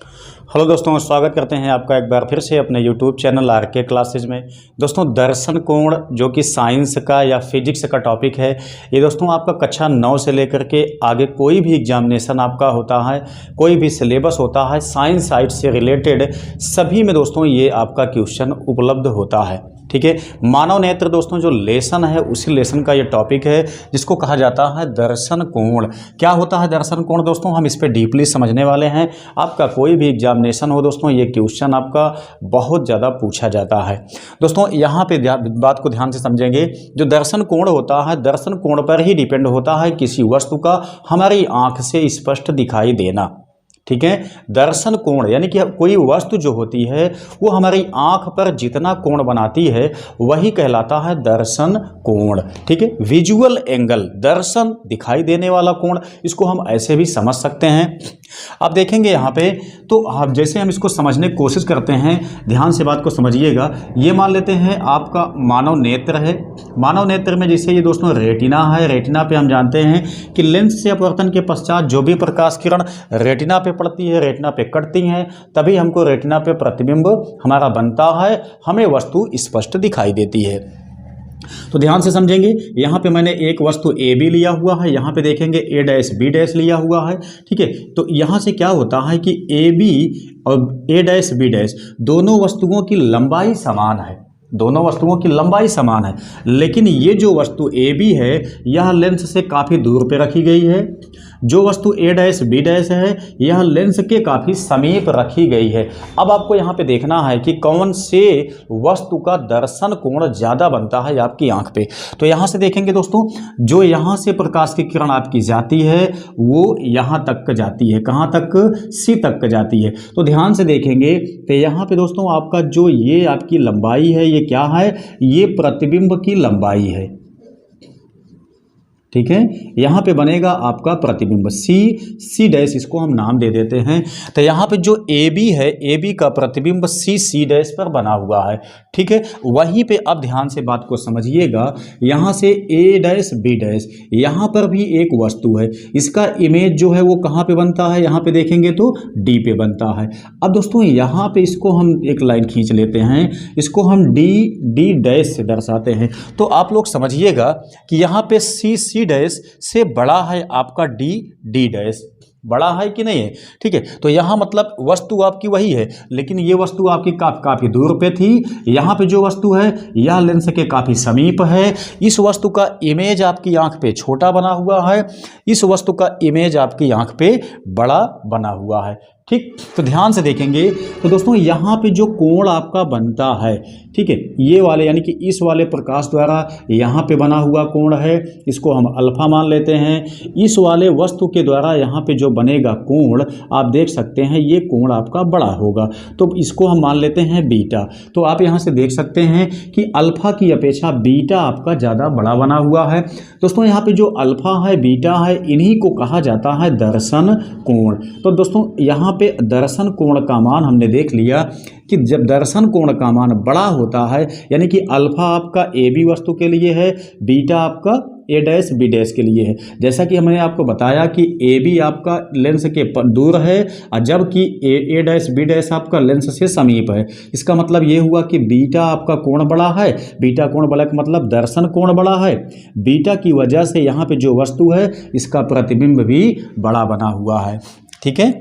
Hello दोस्तों, स्वागत करते हैं आपका एक बार फिर से अपने यूट्यूब चैनल आरके क्लासेज में। दोस्तों, दर्शन कोण जो कि साइंस का या फिजिक्स का टॉपिक है, ये दोस्तों आपका कक्षा 9 से लेकर के आगे कोई भी एग्जामिनेशन आपका होता है, कोई भी सिलेबस होता है, साइंस साइड से रिलेटेड सभी में दोस्तों ये आपका क्वेश्चन उपलब्ध होता है। ठीक है, मानव नेत्र दोस्तों जो लेसन है उसी लेसन का ये टॉपिक है जिसको कहा जाता है दर्शन कोण। क्या होता है दर्शन कोण दोस्तों, हम इस पे डीपली समझने वाले हैं। आपका कोई भी एग्जामिनेशन हो दोस्तों, ये क्वेश्चन आपका बहुत ज़्यादा पूछा जाता है। दोस्तों यहाँ पे बात को ध्यान से समझेंगे। जो दर्शन कोण होता है, दर्शन कोण पर ही डिपेंड होता है किसी वस्तु का हमारी आँख से स्पष्ट दिखाई देना। ठीक है, दर्शन कोण यानी कि कोई वस्तु जो होती है वो हमारी आंख पर जितना कोण बनाती है वही कहलाता है दर्शन कोण। ठीक है, विजुअल एंगल, दर्शन दिखाई देने वाला कोण, इसको हम ऐसे भी समझ सकते हैं। आप देखेंगे यहाँ पे तो आप जैसे हम इसको समझने की कोशिश करते हैं, ध्यान से बात को समझिएगा। ये मान लेते हैं आपका मानव नेत्र है। मानव नेत्र में जैसे ये दोस्तों रेटिना है। रेटिना पे हम जानते हैं कि लेंस से अपवर्तन के पश्चात जो भी प्रकाश किरण रेटिना पे पड़ती है, रेटिना पे कटती हैं, तभी हमको रेटिना पे प्रतिबिंब हमारा बनता है, हमें वस्तु स्पष्ट दिखाई देती है। तो ध्यान से समझेंगे। यहाँ पे मैंने एक वस्तु ए बी लिया हुआ है, यहाँ पे देखेंगे ए डैश बी डैश लिया हुआ है। ठीक है, तो यहाँ से क्या होता है कि ए बी और ए डैश बी डैश दोनों वस्तुओं की लंबाई समान है, दोनों वस्तुओं की लंबाई समान है, लेकिन ये जो वस्तु ए बी है यह लेंस से काफ़ी दूर पे रखी गई है। जो वस्तु ए डैश बी डैश है यह लेंस के काफ़ी समीप रखी गई है। अब आपको यहाँ पे देखना है कि कौन से वस्तु का दर्शन कोण ज़्यादा बनता है आपकी आंख पे। तो यहाँ से देखेंगे दोस्तों, जो यहाँ से प्रकाश की किरण आपकी जाती है वो यहाँ तक जाती है, कहाँ तक, सी तक जाती है। तो ध्यान से देखेंगे तो यहाँ पे दोस्तों आपका जो ये आपकी लंबाई है ये क्या है, ये प्रतिबिंब की लंबाई है। ठीक है, यहाँ पे बनेगा आपका प्रतिबिंब सी डैश, इसको हम नाम दे देते हैं। तो यहाँ पे जो ए बी है, ए बी का प्रतिबिंब सी डैश पर बना हुआ है। ठीक है, वहीं पे अब ध्यान से बात को समझिएगा। यहाँ से ए डैश बी डैश, यहाँ पर भी एक वस्तु है, इसका इमेज जो है वो कहाँ पे बनता है, यहाँ पे देखेंगे तो डी पे बनता है। अब दोस्तों यहाँ पे इसको हम एक लाइन खींच लेते हैं, इसको हम डी डैश से दर्शाते हैं। तो आप लोग समझिएगा कि यहाँ पे सी डैश से बड़ा है आपका डी डैश, बड़ा है कि नहीं है। ठीक है, तो यहाँ मतलब वस्तु आपकी वही है, लेकिन ये वस्तु आपकी काफ़ी दूर पे थी। यहाँ पे जो वस्तु है यह लेंस के काफ़ी समीप है। इस वस्तु का इमेज आपकी आंख पे छोटा बना हुआ है, इस वस्तु का इमेज आपकी आंख पे बड़ा बना हुआ है। ठीक, तो ध्यान से देखेंगे तो दोस्तों यहाँ पे जो कोण आपका बनता है, ठीक है, ये वाले यानी कि इस वाले प्रकाश द्वारा यहाँ पे बना हुआ कोण है, इसको हम अल्फा मान लेते हैं। इस वाले वस्तु के द्वारा यहाँ पे जो बनेगा कोण आप देख सकते हैं, ये कोण आपका बड़ा होगा, तो इसको हम मान लेते हैं बीटा। तो आप यहाँ से देख सकते हैं कि अल्फा की अपेक्षा बीटा आपका ज़्यादा बड़ा बना हुआ है। दोस्तों यहाँ पे जो अल्फा है, बीटा है, इन्हीं को कहा जाता है दर्शन कोण। तो दोस्तों यहाँ पे दर्शन कोण का मान हमने देख लिया कि जब दर्शन कोण का मान बड़ा होता है, यानी कि अल्फा आपका ए बी वस्तु के लिए है, बीटा आपका ए डैश बी डैश के लिए है। जैसा कि हमने आपको बताया कि ए बी आपका लेंस के दूर है और जबकि ए डैश बी डैश आपका लेंस से समीप है। इसका मतलब ये हुआ कि बीटा आपका कोण बड़ा है, बीटा कोण बड़ा का मतलब दर्शन कोण बड़ा है। बीटा की वजह से यहाँ पे जो वस्तु है इसका प्रतिबिंब भी बड़ा बना हुआ है। ठीक है,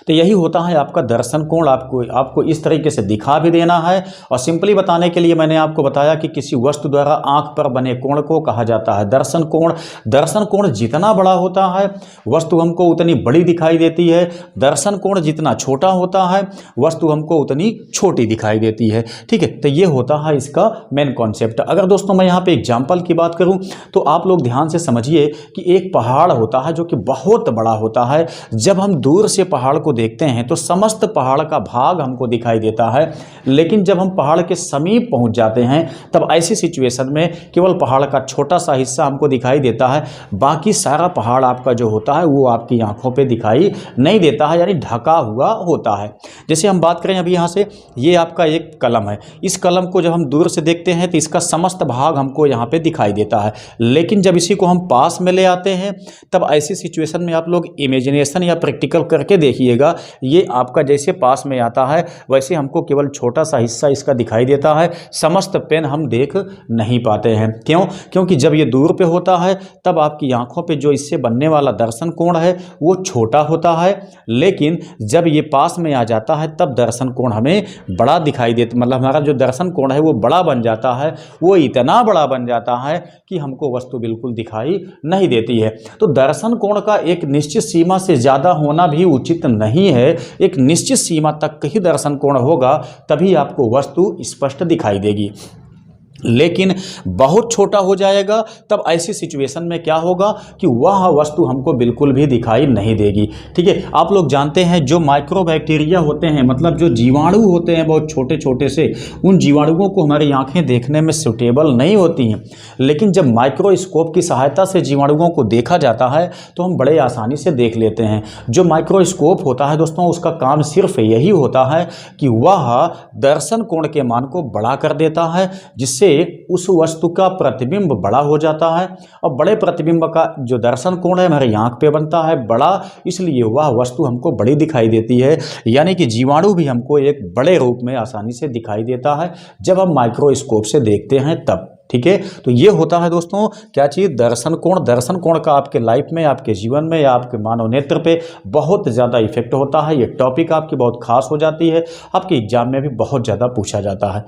तो यही होता है आपका दर्शन कोण। आपको इस तरीके से दिखा भी देना है, और सिंपली बताने के लिए मैंने आपको बताया कि किसी वस्तु द्वारा आंख पर बने कोण को कहा जाता है दर्शन कोण। दर्शन कोण जितना बड़ा होता है वस्तु हमको उतनी बड़ी दिखाई देती है, दर्शन कोण जितना छोटा होता है वस्तु हमको उतनी छोटी दिखाई देती है। ठीक है, तो ये होता है इसका मेन कॉन्सेप्ट। अगर दोस्तों मैं यहाँ पे एग्जाम्पल की बात करूँ तो आप लोग ध्यान से समझिए कि एक पहाड़ होता है जो कि बहुत बड़ा होता है। जब हम दूर से पहाड़ को देखते हैं तो समस्त पहाड़ का भाग हमको दिखाई देता है, लेकिन जब हम पहाड़ के समीप पहुंच जाते हैं तब ऐसी सिचुएशन में केवल पहाड़ का छोटा सा हिस्सा हमको दिखाई देता है, बाकी सारा पहाड़ आपका जो होता है वो आपकी आंखों पे दिखाई नहीं देता है, यानी ढका हुआ होता है। जैसे हम बात करें अभी यहाँ से, ये आपका एक कलम है, इस कलम को जब हम दूर से देखते हैं तो इसका समस्त भाग हमको यहाँ पे दिखाई देता है, लेकिन जब इसी को हम पास में ले आते हैं तब ऐसी सिचुएशन में आप लोग इमेजिनेशन या प्रैक्टिकल करके देखिए देखिएगा, ये आपका जैसे पास में आता है वैसे हमको केवल छोटा सा हिस्सा इसका दिखाई देता है, समस्त पेन हम देख नहीं पाते हैं। क्यों? क्योंकि जब ये दूर पे होता है तब आपकी आंखों पे जो इससे बनने वाला दर्शन कोण है वो छोटा होता है, लेकिन जब ये पास में आ जाता है तब दर्शन कोण हमें बड़ा दिखाई देता, मतलब हमारा जो दर्शन कोण है वो बड़ा बन जाता है, वो इतना बड़ा बन जाता है कि हमको वस्तु बिल्कुल दिखाई नहीं देती है। तो दर्शन कोण का एक निश्चित सीमा से ज़्यादा होना भी उचित नहीं है, एक निश्चित सीमा तक ही दर्शन कोण होगा तभी आपको वस्तु स्पष्ट दिखाई देगी। लेकिन बहुत छोटा हो जाएगा तब ऐसी सिचुएशन में क्या होगा कि वह वस्तु हमको बिल्कुल भी दिखाई नहीं देगी। ठीक है, आप लोग जानते हैं जो माइक्रोबैक्टीरिया होते हैं, मतलब जो जीवाणु होते हैं बहुत छोटे छोटे से, उन जीवाणुओं को हमारी आंखें देखने में सूटेबल नहीं होती हैं, लेकिन जब माइक्रोस्कोप की सहायता से जीवाणुओं को देखा जाता है तो हम बड़े आसानी से देख लेते हैं। जो माइक्रोस्कोप होता है दोस्तों, उसका काम सिर्फ यही होता है कि वह दर्शन कोण के मान को बड़ा कर देता है, जिससे उस वस्तु का प्रतिबिंब बड़ा हो जाता है, और बड़े प्रतिबिंब का जो दर्शन कोण है हमारी आंख पे बनता है बड़ा, इसलिए वह वस्तु हमको बड़ी दिखाई देती है। यानी कि जीवाणु भी हमको एक बड़े रूप में आसानी से दिखाई देता है जब हम माइक्रोस्कोप से देखते हैं तब। ठीक है, तो ये होता है दोस्तों क्या चीज़, दर्शन कोण। दर्शन कोण का आपके लाइफ में, आपके जीवन में या आपके मानव नेत्र पे बहुत ज़्यादा इफेक्ट होता है। ये टॉपिक आपकी बहुत खास हो जाती है, आपके एग्जाम में भी बहुत ज़्यादा पूछा जाता है।